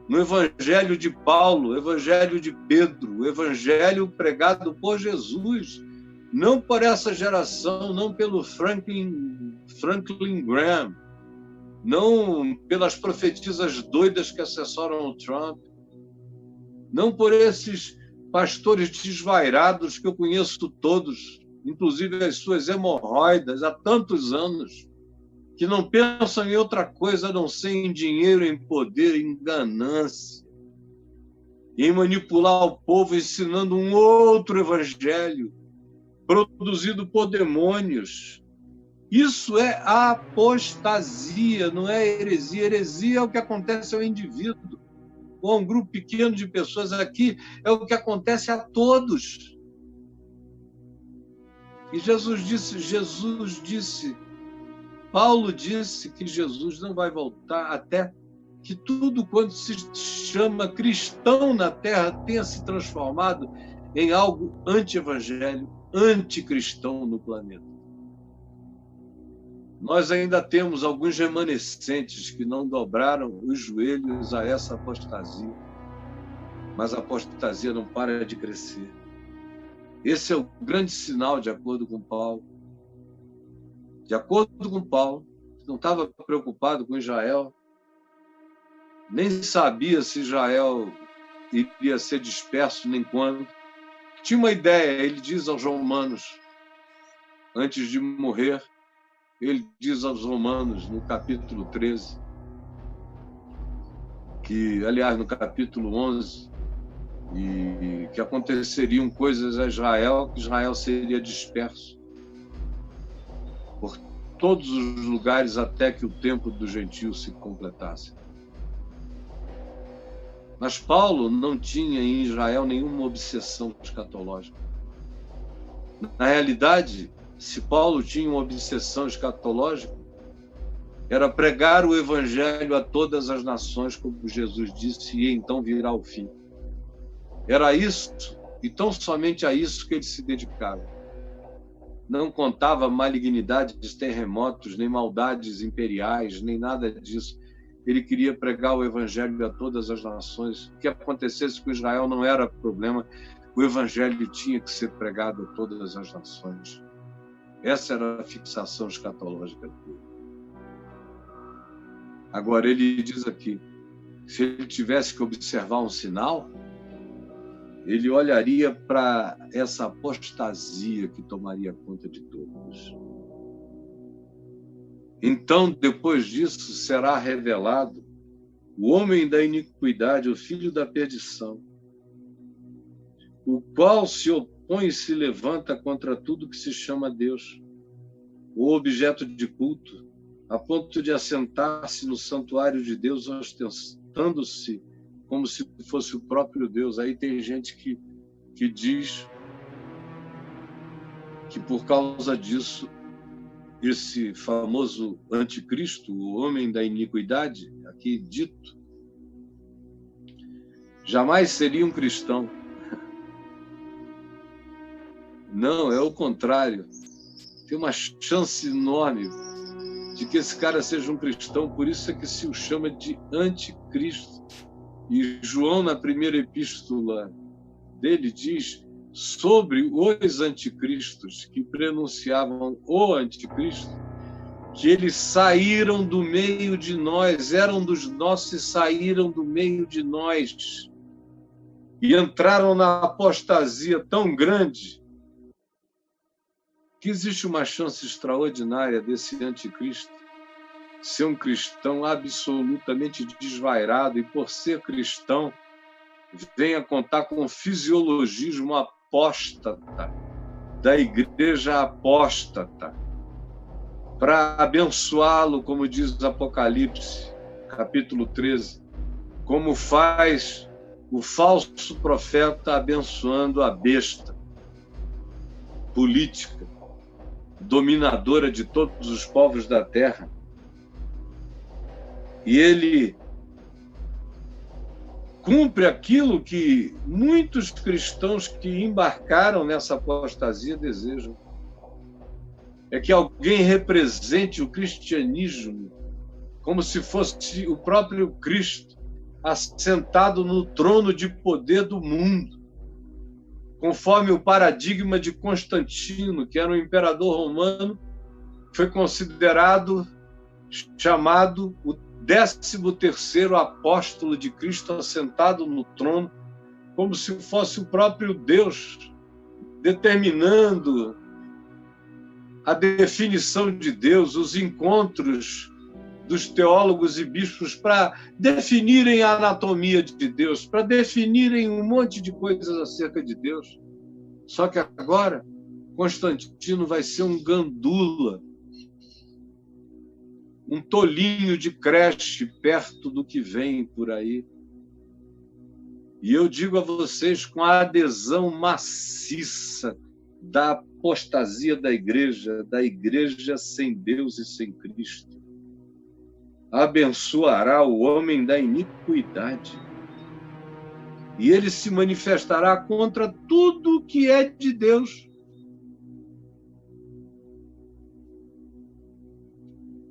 No evangelho de Paulo, o evangelho de Pedro, o evangelho pregado por Jesus, não por essa geração, não pelo Franklin Graham, não pelas profetisas doidas que assessoram o Trump, não por esses pastores desvairados que eu conheço todos, inclusive as suas hemorroidas, há tantos anos, que não pensam em outra coisa a não ser em dinheiro, em poder, em ganância, em manipular o povo, ensinando um outro evangelho, produzido por demônios. Isso é apostasia, não é heresia. Heresia é o que acontece ao indivíduo, ou a um grupo pequeno de pessoas. Aqui é o que acontece a todos. E Jesus disse, Paulo disse que Jesus não vai voltar até que tudo quanto se chama cristão na Terra tenha se transformado em algo anti-evangélico, anticristão no planeta. Nós ainda temos alguns remanescentes que não dobraram os joelhos a essa apostasia, mas a apostasia não para de crescer. Esse é o grande sinal, de acordo com Paulo. De acordo com Paulo, não estava preocupado com Israel, nem sabia se Israel iria ser disperso nem quando. Tinha uma ideia, ele diz aos romanos, antes de morrer, ele diz aos romanos, no capítulo 13, que, aliás, no capítulo 11, e que aconteceriam coisas a Israel, que Israel seria disperso por todos os lugares até que o tempo dos gentios se completasse. Mas Paulo não tinha em Israel nenhuma obsessão escatológica. Na realidade, se Paulo tinha uma obsessão escatológica, era pregar o evangelho a todas as nações, como Jesus disse, e então virá o fim. Era isso, e tão somente a isso que ele se dedicava. Não contava malignidades, terremotos, nem maldades imperiais, nem nada disso. Ele queria pregar o evangelho a todas as nações. O que acontecesse com Israel não era problema. O evangelho tinha que ser pregado a todas as nações. Essa era a fixação escatológica dele. Agora, ele diz aqui, se ele tivesse que observar um sinal, ele olharia para essa apostasia que tomaria conta de todos. Então, depois disso, será revelado o homem da iniquidade, o filho da perdição, o qual se opõe e se levanta contra tudo que se chama Deus, o objeto de culto, a ponto de assentar-se no santuário de Deus, ostentando-se como se fosse o próprio Deus. Aí tem gente que diz que por causa disso, esse famoso anticristo, o homem da iniquidade, aqui dito, jamais seria um cristão. Não, é o contrário. Tem uma chance enorme de que esse cara seja um cristão, por isso é que se o chama de anticristo. E João, na primeira epístola dele, diz sobre os anticristos que prenunciavam o anticristo, que eles saíram do meio de nós, eram dos nossos e saíram do meio de nós e entraram na apostasia tão grande que existe uma chance extraordinária desse anticristo ser um cristão absolutamente desvairado e, por ser cristão, venha contar com o fisiologismo apóstata da igreja apóstata para abençoá-lo, como diz o Apocalipse, capítulo 13, como faz o falso profeta abençoando a besta política, dominadora de todos os povos da terra. E ele cumpre aquilo que muitos cristãos que embarcaram nessa apostasia desejam. É que alguém represente o cristianismo como se fosse o próprio Cristo, assentado no trono de poder do mundo, conforme o paradigma de Constantino, que era um imperador romano, foi considerado, chamado o 13º apóstolo de Cristo, assentado no trono, como se fosse o próprio Deus, determinando a definição de Deus, os encontros dos teólogos e bispos para definirem a anatomia de Deus, para definirem um monte de coisas acerca de Deus. Só que agora, Constantino vai ser um gandula, um tolinho de creche perto do que vem por aí. E eu digo a vocês, com a adesão maciça da apostasia da igreja sem Deus e sem Cristo, abençoará o homem da iniquidade. E ele se manifestará contra tudo que é de Deus.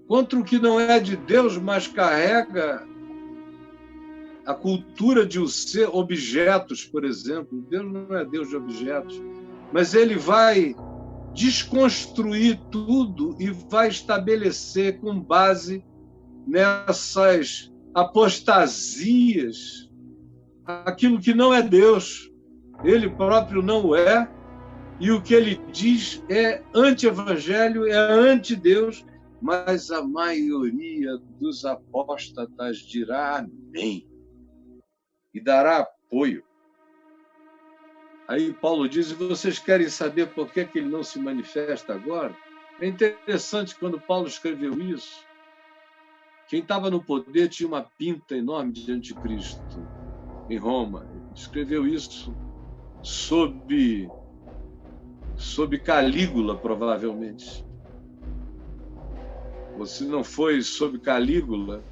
Contra o que não é de Deus, mas carrega a cultura de ser objetos, por exemplo. Deus não é Deus de objetos, mas ele vai desconstruir tudo e vai estabelecer com base nessas apostasias aquilo que não é Deus. Ele próprio não o é, e o que ele diz é anti-evangelho, é anti-Deus, mas a maioria dos apóstatas dirá amém e dará apoio. Aí Paulo diz, e vocês querem saber por que ele não se manifesta agora? É interessante, quando Paulo escreveu isso, quem estava no poder tinha uma pinta enorme de anticristo em Roma. Ele escreveu isso sob Calígula, provavelmente. Ou se não foi sob Calígula,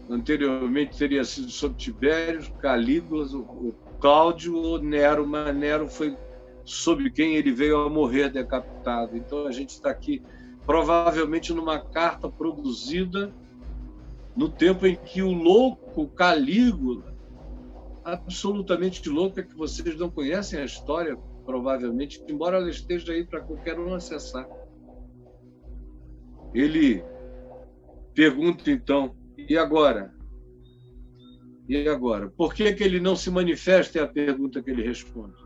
anteriormente teria sido sob Tibério, Calígula, o Cláudio ou Nero, mas Nero foi sob quem ele veio a morrer decapitado. Então a gente está aqui provavelmente numa carta produzida no tempo em que o louco Calígula, absolutamente louco, é que vocês não conhecem a história, provavelmente, embora ela esteja aí para qualquer um acessar. Ele pergunta, então, e agora? E agora? Por que ele não se manifesta? É a pergunta que ele responde.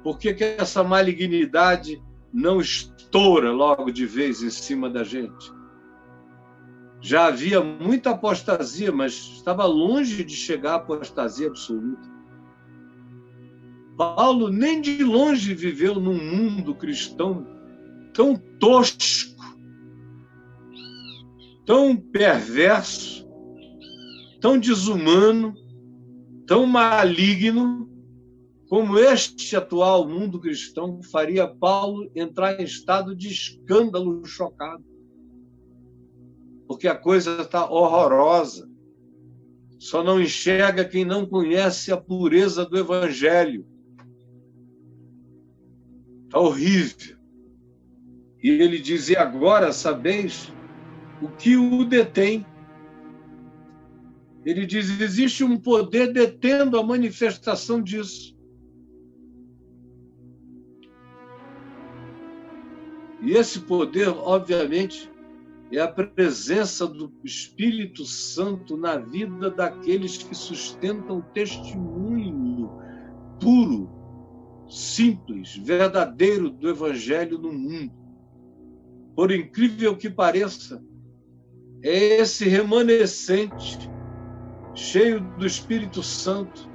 Por que essa malignidade não estoura logo de vez em cima da gente? Já havia muita apostasia, mas estava longe de chegar à apostasia absoluta. Paulo nem de longe viveu num mundo cristão tão tosco, tão perverso, tão desumano, tão maligno, como este atual mundo cristão faria Paulo entrar em estado de escândalo, chocado. Porque a coisa está horrorosa. Só não enxerga quem não conhece a pureza do Evangelho. Está horrível. E ele diz, e agora sabeis o que o detém. Ele diz, existe um poder detendo a manifestação disso. E esse poder, obviamente, é a presença do Espírito Santo na vida daqueles que sustentam o testemunho puro, simples, verdadeiro do Evangelho no mundo. Por incrível que pareça, é esse remanescente, cheio do Espírito Santo,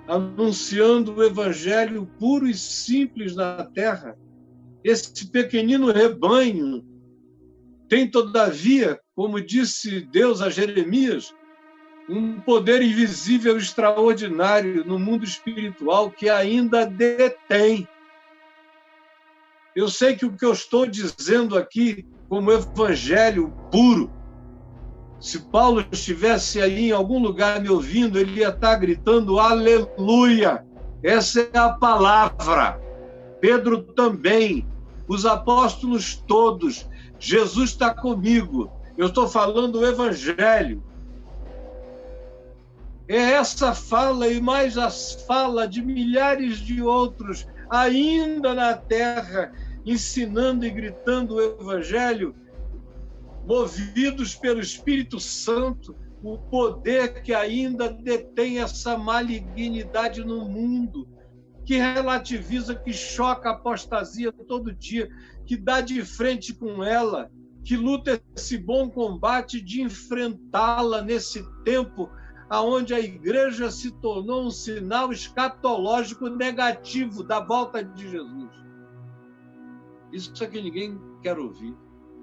anunciando o Evangelho puro e simples na terra. Esse pequenino rebanho tem, todavia, como disse Deus a Jeremias, um poder invisível extraordinário no mundo espiritual que ainda detém. Eu sei que o que eu estou dizendo aqui, como evangelho puro, se Paulo estivesse aí em algum lugar me ouvindo, ele ia estar gritando aleluia. Essa é a palavra. Pedro também, os apóstolos todos, Jesus está comigo. Eu estou falando o evangelho. É essa fala e mais a fala de milhares de outros ainda na terra, ensinando e gritando o evangelho, movidos pelo Espírito Santo, o poder que ainda detém essa malignidade no mundo, que relativiza, que choca a apostasia todo dia, que dá de frente com ela, que luta esse bom combate de enfrentá-la nesse tempo onde a igreja se tornou um sinal escatológico negativo da volta de Jesus. Isso é que ninguém quer ouvir.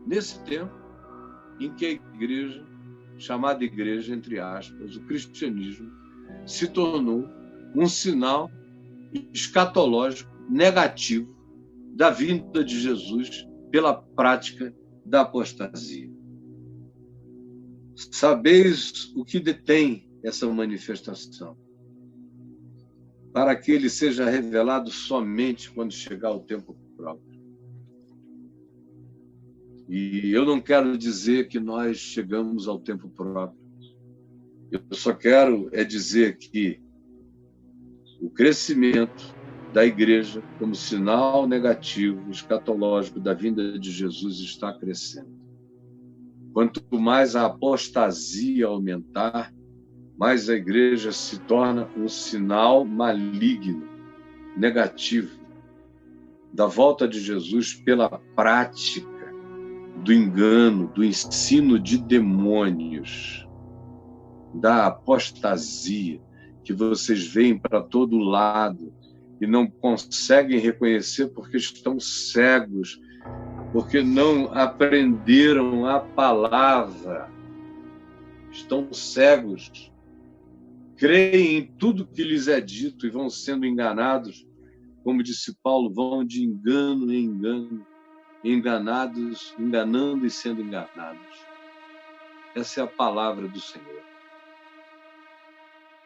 Nesse tempo em que a igreja, chamada igreja, entre aspas, o cristianismo, se tornou um sinal escatológico negativo da vinda de Jesus pela prática da apostasia. Sabeis o que detém essa manifestação, para que ele seja revelado somente quando chegar o tempo próprio. E eu não quero dizer que nós chegamos ao tempo próprio. Eu só quero dizer que o crescimento da igreja como sinal negativo, escatológico da vinda de Jesus está crescendo. Quanto mais a apostasia aumentar, mais a igreja se torna um sinal maligno, negativo, da volta de Jesus pela prática do engano, do ensino de demônios, da apostasia, que vocês veem para todo lado e não conseguem reconhecer porque estão cegos, porque não aprenderam a palavra, estão cegos, creem em tudo que lhes é dito e vão sendo enganados, como disse Paulo, vão de engano em engano, enganados, enganando e sendo enganados. Essa é a palavra do Senhor.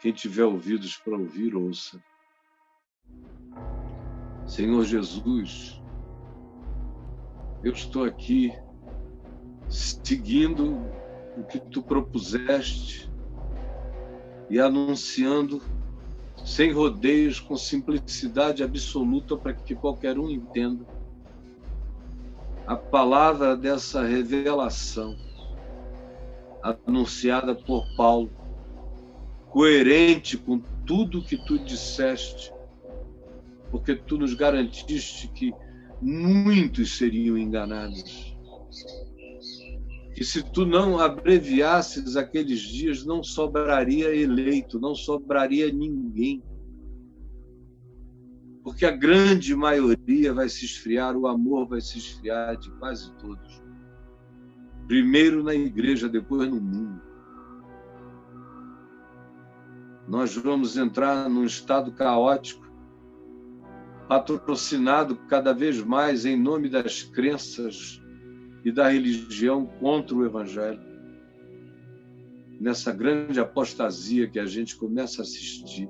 Quem tiver ouvidos para ouvir, ouça. Senhor Jesus, eu estou aqui seguindo o que tu propuseste e anunciando sem rodeios, com simplicidade absoluta, para que qualquer um entenda a palavra dessa revelação anunciada por Paulo, coerente com tudo que tu disseste, porque tu nos garantiste que muitos seriam enganados. E se tu não abreviasses aqueles dias, não sobraria eleito, não sobraria ninguém. Porque a grande maioria vai se esfriar, o amor vai se esfriar de quase todos. primeiro na igreja, depois no mundo. Nós vamos entrar num estado caótico, patrocinado cada vez mais em nome das crenças e da religião contra o Evangelho. Nessa grande apostasia que a gente começa a assistir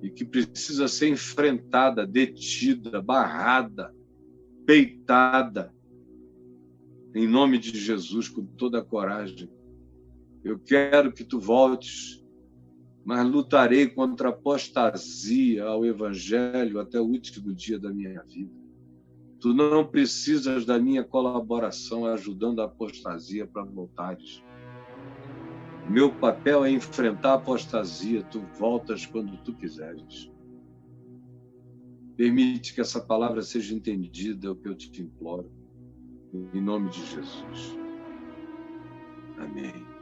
e que precisa ser enfrentada, detida, barrada, peitada, em nome de Jesus, com toda a coragem. Eu quero que tu voltes, mas lutarei contra a apostasia ao Evangelho até o último dia da minha vida. Tu não precisas da minha colaboração ajudando a apostasia para voltares. Meu papel é enfrentar a apostasia, tu voltas quando tu quiseres. Permite que essa palavra seja entendida, é o que eu te imploro, em nome de Jesus. Amém.